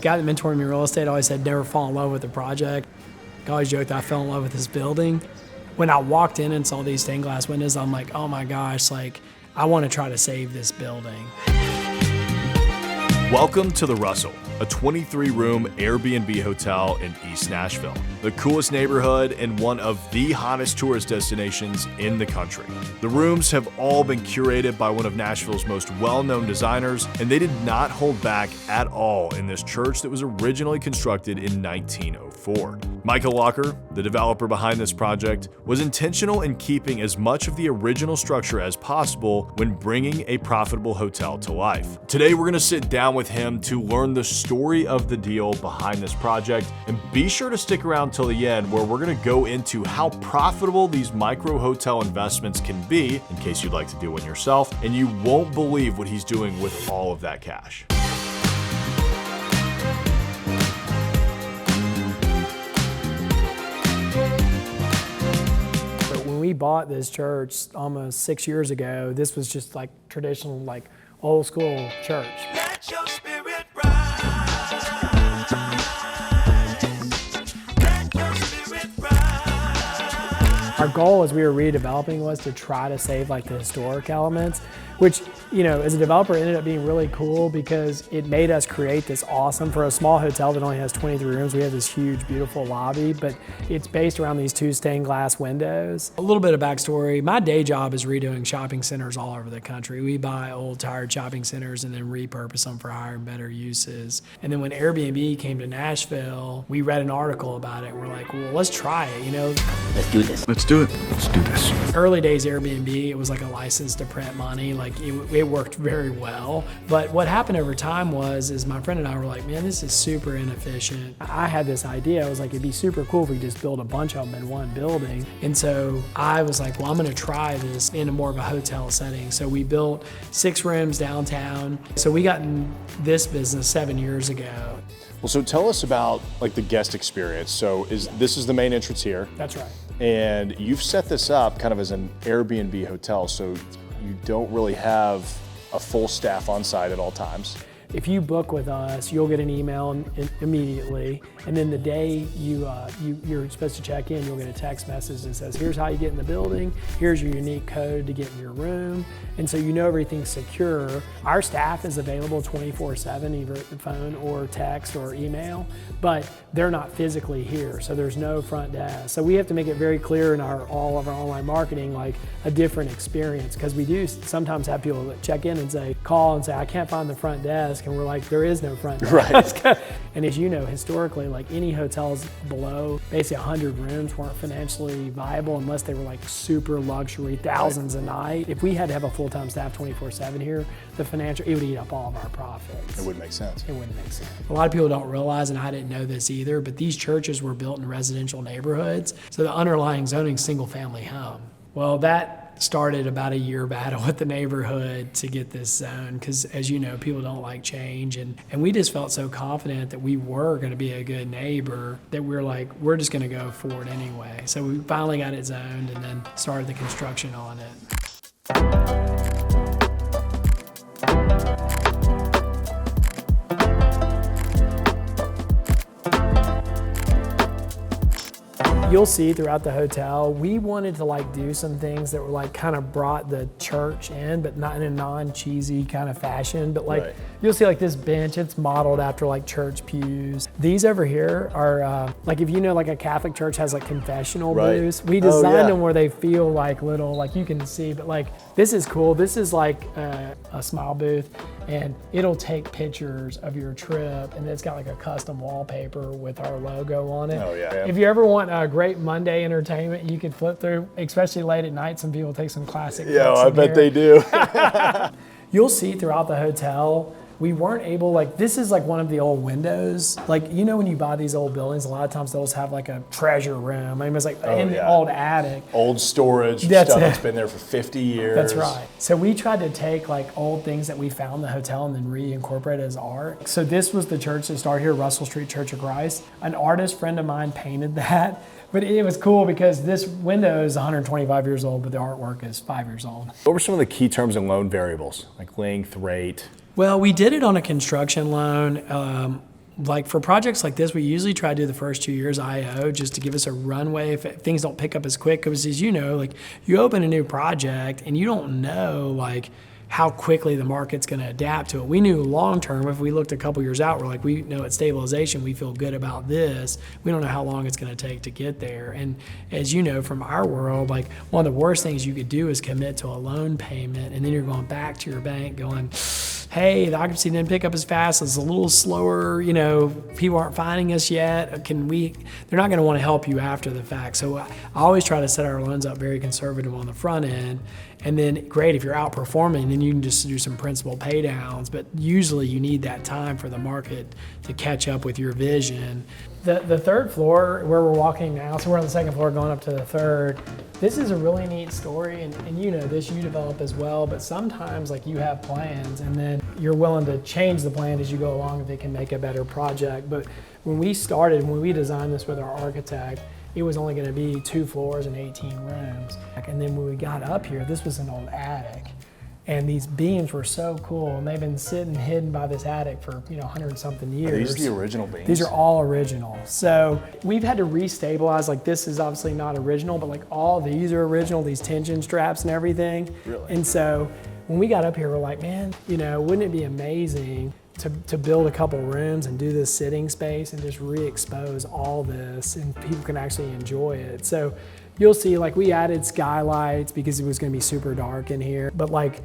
guy that mentored me in real estate always said never fall in love with the project. I always joked that I fell in love with this building. When I walked in and saw these stained glass windows, I'm like, oh my gosh, like I want to try to save this building. Welcome to The Russell, a 23-room Airbnb hotel in East Nashville, the coolest neighborhood and one of the hottest tourist destinations in the country. The rooms have all been curated by one of Nashville's most well-known designers, and they did not hold back at all in this church that was originally constructed in 1904. Micah Lacher, the developer behind this project, was intentional in keeping as much of the original structure as possible when bringing a profitable hotel to life. Today, we're going to sit down with him to learn the story of the deal behind this project, and be sure to stick around till the end where we're going to go into how profitable these micro hotel investments can be in case you'd like to do one yourself, and you won't believe what he's doing with all of that cash. When we bought this church almost 6 years ago, this was just like traditional, like old school church. Let your spirit rise. Let your spirit rise. Our goal as we were redeveloping was to try to save like the historic elements, which, you know, as a developer ended up being really cool because it made us create this awesome, for a small hotel that only has 23 rooms, we have this huge, beautiful lobby, but it's based around these two stained glass windows. A little bit of backstory, my day job is redoing shopping centers all over the country. We buy old, tired shopping centers and then repurpose them for higher and better uses. And then when Airbnb came to Nashville, we read an article about it and we're like, well, let's try it, you know? Let's do this. Let's do it. Let's do this. Early days Airbnb, it was like a license to print money. Like it worked very well. But what happened over time is my friend and I were like, man, this is super inefficient. I had this idea. I was like, it'd be super cool if we just build a bunch of them in one building. And so I was like, well, I'm gonna try this in a more of a hotel setting. So we built 6 rooms downtown. So we got in this business 7 years ago. Well, so tell us about like the guest experience. So this is the main entrance here. That's right. And you've set this up kind of as an Airbnb hotel, so you don't really have a full staff on site at all times. If you book with us, you'll get an email immediately, and then the day you're supposed to check in, you'll get a text message that says, here's how you get in the building, here's your unique code to get in your room, and so you know everything's secure. Our staff is available 24/7, either phone or text or email, but they're not physically here, so there's no front desk. So we have to make it very clear in all of our online marketing, like a different experience, because we do sometimes have people that check in and call and say, I can't find the front desk. And we're like, there is no front desk. Right. And as you know, historically, like any hotels below basically 100 rooms weren't financially viable unless they were like super luxury, thousands a night. If we had to have a full-time staff 24/7 here, it would eat up all of our profits. It wouldn't make sense. It wouldn't make sense. A lot of people don't realize, and I didn't know this either, but these churches were built in residential neighborhoods. So the underlying zoning single-family home. Well, that started about a year battle with the neighborhood to get this zone, because as you know, people don't like change, and we just felt so confident that we were going to be a good neighbor that we're like, we're just going to go for it anyway. So we finally got it zoned and then started the construction on it. You'll see throughout the hotel, we wanted to like do some things that were like kind of brought the church in, but not in a non-cheesy kind of fashion. But like, Right. You'll see like this bench, it's modeled after like church pews. These over here are like, if you know, like a Catholic church has like confessional Right. booths. We designed yeah. them where they feel like little, like you can see, but like, this is cool. This is like a smile booth, and it'll take pictures of your trip, and it's got like a custom wallpaper with our logo on it. Oh, yeah. If you ever want a great Monday entertainment, you could flip through, especially late at night. Some people take some classic. Yeah, flicks I in bet here. they do. You'll see throughout the hotel, we weren't able, like, this is like one of the old windows. Like, you know, when you buy these old buildings, a lot of times they'll have like a treasure room. I mean, it's like in the old attic. Old storage That's stuff it. that's been there for 50 years. That's right. So we tried to take like old things that we found in the hotel and then reincorporate it as art. So this was the church that started here, Russell Street Church of Christ. An artist friend of mine painted that. But it was cool because this window is 125 years old, but the artwork is 5 years old. What were some of the key terms and loan variables, like length, rate? Well, we did it on a construction loan. Like for projects like this, we usually try to do the first 2 years IO just to give us a runway if things don't pick up as quick. Because as you know, like you open a new project and you don't know like how quickly the market's going to adapt to it. We knew long term, if we looked a couple years out, we're like, we know at stabilization, we feel good about this. We don't know how long it's going to take to get there. And as you know from our world, like one of the worst things you could do is commit to a loan payment, and then you're going back to your bank going, hey, the occupancy didn't pick up as fast, it's a little slower, you know, people aren't finding us yet. They're not gonna wanna help you after the fact. So I always try to set our loans up very conservative on the front end. And then great, if you're outperforming, then you can just do some principal pay downs, but usually you need that time for the market to catch up with your vision. The third floor where we're walking now, so we're on the second floor going up to the third. This is a really neat story, and you know this, you develop as well, but sometimes like you have plans and then you're willing to change the plan as you go along if it can make a better project. But when we designed this with our architect, it was only gonna be 2 floors and 18 rooms. And then when we got up here, this was an old attic. And these beams were so cool, and they've been sitting hidden by this attic for 100-something years. Are these the original beams? These are all original. So we've had to restabilize, like this is obviously not original, but like all these are original, these tension straps and everything. Really? And so when we got up here, we're like, man, wouldn't it be amazing to build a couple rooms and do this sitting space and just re-expose all this and people can actually enjoy it. So you'll see like we added skylights because it was gonna be super dark in here, but like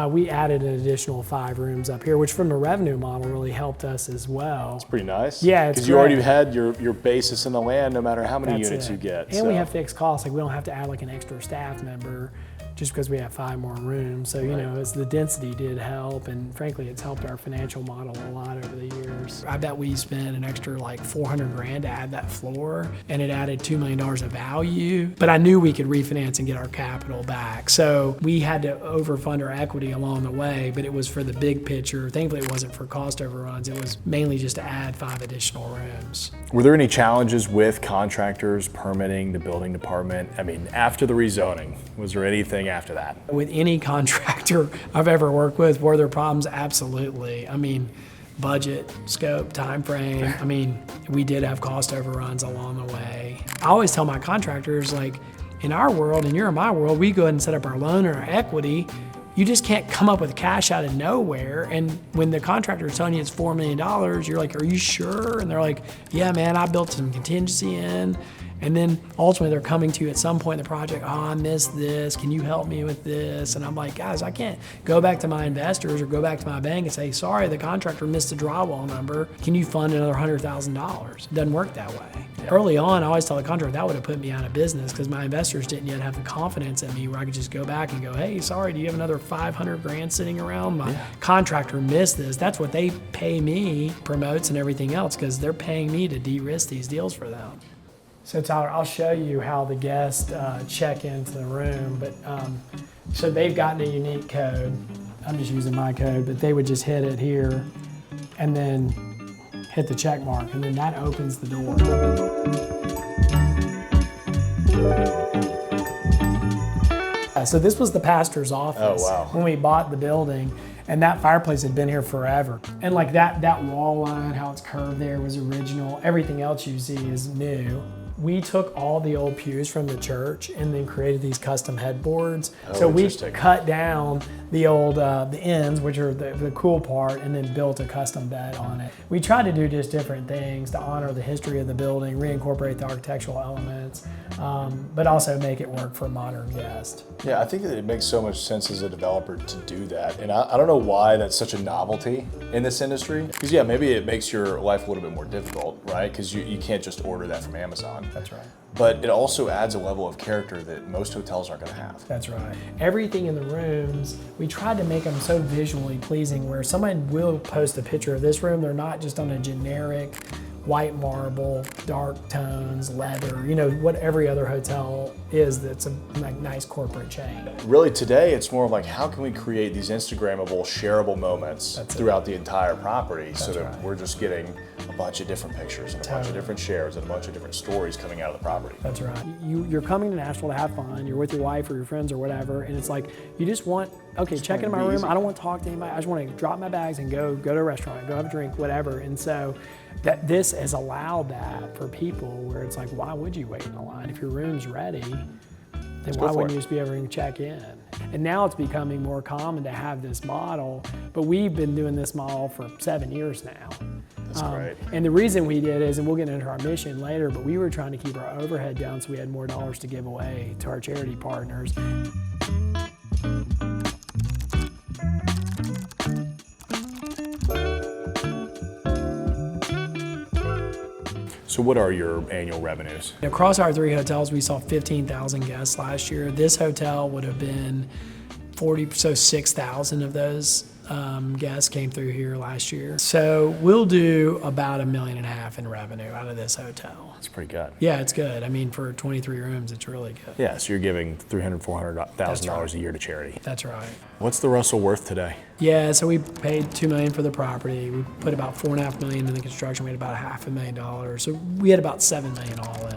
we added an additional 5 rooms up here, which from the revenue model really helped us as well. It's pretty nice. Yeah, it's because you already had your basis in the land no matter how many units you get. And we have fixed costs, like we don't have to add like an extra staff member just because we have 5 more rooms. So, as the density did help, and frankly, it's helped our financial model a lot over the years. I bet we spent an extra like $400,000 to add that floor, and it added $2 million of value. But I knew we could refinance and get our capital back. So we had to overfund our equity along the way, but it was for the big picture. Thankfully, it wasn't for cost overruns. It was mainly just to add 5 additional rooms. Were there any challenges with contractors, permitting, the building department? I mean, after the rezoning, was there anything after that? With any contractor I've ever worked with, were there problems? Absolutely. I mean, budget, scope, time frame. I mean, we did have cost overruns along the way. I always tell my contractors, like, in our world, and you're in my world, we go ahead and set up our loan and our equity. You just can't come up with cash out of nowhere. And when the contractor is telling you it's $4 million, you're like, are you sure? And they're like, yeah, man, I built some contingency in. And then ultimately they're coming to you at some point in the project, oh, I missed this, can you help me with this? And I'm like, guys, I can't go back to my investors or go back to my bank and say, sorry, the contractor missed the drywall number, can you fund another $100,000? It doesn't work that way. Yeah. Early on, I always tell the contractor that would have put me out of business because my investors didn't yet have the confidence in me where I could just go back and go, hey, sorry, do you have another $500,000 sitting around? My contractor missed this. That's what they pay me, promotes and everything else, because they're paying me to de-risk these deals for them. So Tyler, I'll show you how the guests check into the room, but so they've gotten a unique code. I'm just using my code, but they would just hit it here and then hit the check mark, and then that opens the door. So this was the pastor's office when we bought the building, and that fireplace had been here forever. And like that wall line, how it's curved there was original. Everything else you see is new. We took all the old pews from the church and then created these custom headboards. So we cut down the old the ends, which are the cool part, and then built a custom bed on it. We tried to do just different things to honor the history of the building, reincorporate the architectural elements, but also make it work for a modern guest. Yeah, I think that it makes so much sense as a developer to do that. And I don't know why that's such a novelty in this industry. Because yeah, maybe it makes your life a little bit more difficult, right? Because you can't just order that from Amazon. That's right. But it also adds a level of character that most hotels aren't going to have. That's right. Everything in the rooms, we tried to make them so visually pleasing where somebody will post a picture of this room, they're not just on a generic white marble, dark tones, leather, what every other hotel is that's a nice corporate chain. Really today, it's more of like, how can we create these Instagrammable, shareable moments throughout the entire property so that we're just getting a bunch of different pictures and a bunch of different shares and a bunch of different stories coming out of the property. That's right. You're coming to Nashville to have fun. You're with your wife or your friends or whatever, and it's like you just want, okay, check into my room. I don't want to talk to anybody. I just want to drop my bags and go to a restaurant, go have a drink, whatever. And so that this has allowed that for people where it's like, why would you wait in a line if your room's ready? Then why wouldn't you just be able to check in? And now it's becoming more common to have this model, but we've been doing this model for 7 years now. That's great. And the reason we did is, and we'll get into our mission later, but we were trying to keep our overhead down so we had more dollars to give away to our charity partners. So what are your annual revenues? Across our 3 hotels, we saw 15,000 guests last year. This hotel would have been 6,000 of those guests came through here last year. So we'll do about $1.5 million in revenue out of this hotel. That's pretty good. Yeah, it's good. I mean, for 23 rooms, it's really good. Yeah, so you're giving $300,000, $400,000 right. a year to charity. That's right. What's the Russell worth today? Yeah, so we paid $2 million for the property. We put about $4.5 million in the construction. We had about $500,000. So we had about $7 million all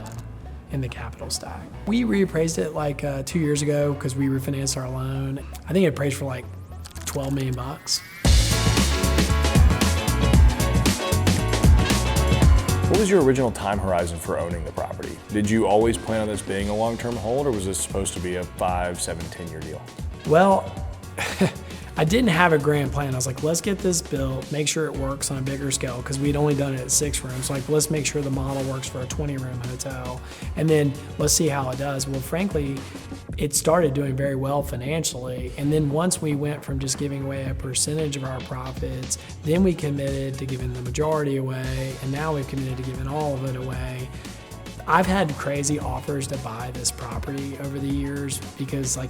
in the capital stack. We reappraised it like 2 years ago because we refinanced our loan. I think it appraised for like $12 million. What was your original time horizon for owning the property? Did you always plan on this being a long-term hold, or was this supposed to be a 5, 7, 10-year deal? Well, I didn't have a grand plan. I was like, let's get this built, make sure it works on a bigger scale, because we'd only done it at 6 rooms. Like, let's make sure the model works for a 20-room hotel, and then let's see how it does. Well, frankly, it started doing very well financially, and then once we went from just giving away a percentage of our profits, then we committed to giving the majority away, and now we've committed to giving all of it away. I've had crazy offers to buy this property over the years because I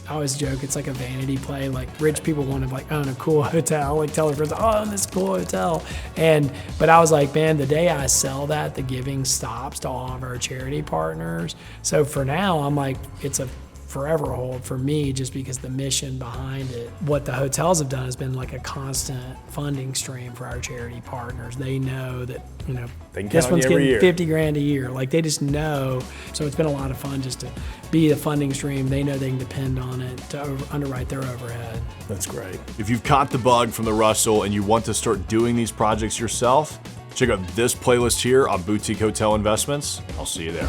always joke, it's like a vanity play. Like rich people want to like own a cool hotel, like tell their friends, oh, I own this cool hotel. But I was like, man, the day I sell that, the giving stops to all of our charity partners. So for now, I'm like, it's a forever hold for me just because the mission behind it. What the hotels have done has been like a constant funding stream for our charity partners. They know that, this one's getting 50 grand a year. Like they just know. So it's been a lot of fun just to be a funding stream. They know they can depend on it to underwrite their overhead. That's great. If you've caught the bug from the Russell and you want to start doing these projects yourself, check out this playlist here on Boutique Hotel Investments. I'll see you there.